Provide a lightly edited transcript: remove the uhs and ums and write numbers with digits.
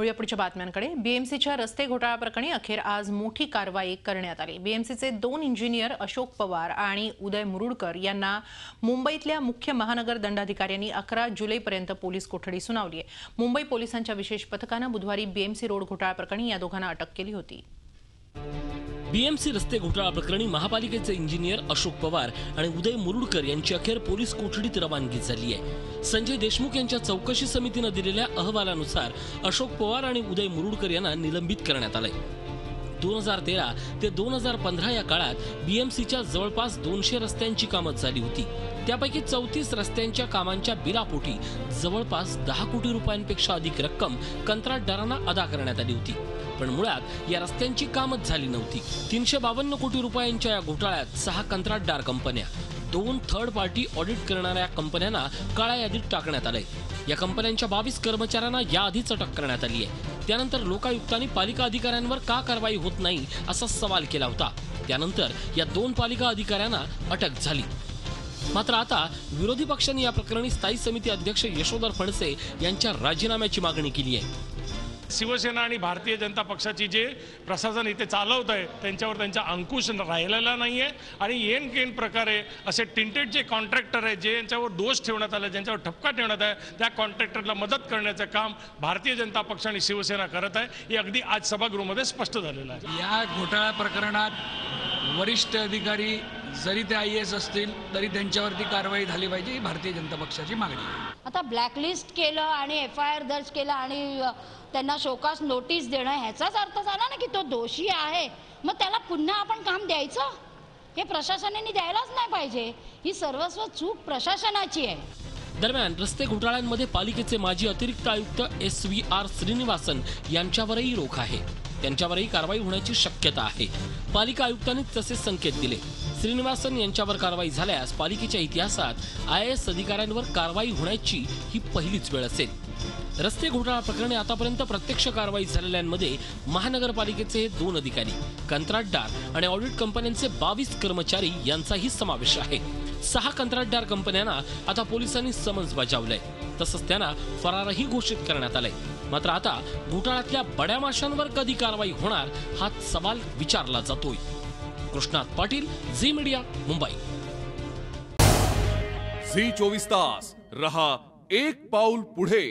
वळूया पुढच्या बातम्यांकडे। बीएमसीच्या रस्ते घोटाळा प्रकरणी अखेर आज मोठी कारवाई करण्यात आली। बीएमसीचे 2 इंजिनियर अशोक पवार आणि उदय मुरुडकर यांना मुंबईतल्या मुख्य महानगर दंडाधिकाऱ्यांनी 11 जुलैपर्यंत पोलीस कोठडी सुनावली आहे। मुंबई पोलिसांच्या विशेष पथकानं बुधवारी बीएमसी रोड घोटाळा प्रकरणी या दोघांना अटक केली होती। बीएमसी रस्ते घोटाळा प्रकरणी महापालिकेचे इंजिनियर अशोक पवार आणि उदय मुरुडकर यांची अखेर पोलीस कोठडीत रवानगी झाली आहे। संजय देशमुख यांच्या चौकशी समितीने दिलेल्या अहवालानुसार अशोक पवार आणि उदय मुरुडकर यांना निलंबित करण्यात आले। 2013 ते 2015 या काळात बीएमसीच्या जवळपास 200 रस्त्यांची कामं झाली होती। त्यापैकी 34 रस्त्यांच्या कामांच्या बिलापोटी जवळपास 10 कोटी रुपयांपेक्षा अधिक रक्कम कंत्राटदारांना अदा करण्यात आली होती। पण मुळात या रस्त्यांची कामच झाली नव्हती। 352 कोटी रुपयांच्या या घोटाळ्यात 6 कंत्राटदार कंपन्या, 2 थर्ड पार्टी ऑडिट करणाऱ्या कंपन्यांना काळ्या यादीत टाकण्यात आले। या कंपन्यांच्या 22 कर्मचाऱ्यांना याआधीच अटक करण्यात आली आहे। त्यानंतर लोकायुक्तांनी पालिका अधिकाऱ्यांवर का कारवाई होत नाही असा सवाल केला होता। त्यानंतर या 2 पालिका अधिकाऱ्यांना अटक झाली। मात्र आता विरोधी पक्षांनी या प्रकरणी स्थायी समिती अध्यक्ष यशोधर फणसे यांच्या राजीनाम्याची मागणी केली आहे। शिवसेना आणि भारतीय जनता पक्षाची जे प्रशासन इथे चालवत आहे त्यांच्यावर त्यांचा अंकुश राहिलेला नाहीये आणि येन केन प्रकारे असे टिंटेड जे कॉन्ट्रॅक्टर आहेत जे यांच्यावर दोष ठेवण्यात आले, ज्यांच्यावर ठपका ठेवण्यात आहे, त्या कॉन्ट्रॅक्टरला मदत करण्याचं काम भारतीय जनता पक्ष आणि शिवसेना करत आहे। हे अगदी आज सभागृहामध्ये स्पष्ट झालेलं आहे। या घोटाळा प्रकरणात वरिष्ठ अधिकारी जरी ते IAS असतील तरी त्यांच्यावरती कारवाई झाली पाहिजे ही भारतीय जनता पक्षाची मागणी आहे। आता ब्लॅकलिस्ट केलं आणि FIR दर्ज केला आणि त्यांना शोकास नोटीस देणं ह्याचाच अर्थ झाला ना की तो दोषी आहे, मग त्याला पुन्हा आपण काम द्यायचं? हे प्रशासनाने द्यायलाच नाही पाहिजे। ही सर्वस्व चूक प्रशासनाची आहे। दरम्यान रस्ते घोटाळ्यांमध्ये पालिकेचे माजी अतिरिक्त आयुक्त SVR श्रीनिवासन यांच्यावरही रोख आहे। त्यांच्यावरही कारवाई होण्याची शक्यता आहे। पालिका आयुक्तांनी तसे संकेत दिले। श्रीनिवासन यांच्यावर कारवाई झाल्यास पालिकेच्या इतिहासात IAS अधिकाऱ्यांवर कारवाई होण्याची ही पहिलीच वेळ असेल। रस्ते घोटाळा प्रकरणी आतापर्यंत प्रत्यक्ष कारवाई झालेल्यांमध्ये महानगरपालिकेचे 2 अधिकारी, कंत्राटदार आणि ऑडिट कंपन्यांचे 22 कर्मचारी यांचाही समावेश आहे। 6 कंत्राटदार कंपन्यांना आता पोलिसांनी समन्स बजावलंय, तसंच त्यांना फरारही घोषित करण्यात आलंय। मात्र आता घोटाळ्यातल्या बड्या माशांवर कधी कारवाई होणार हा सवाल विचारला जातोय। कृष्णात पाटील, झी मीडिया, मुंबई। झी 24 तास रहा एक पाऊल पुढे।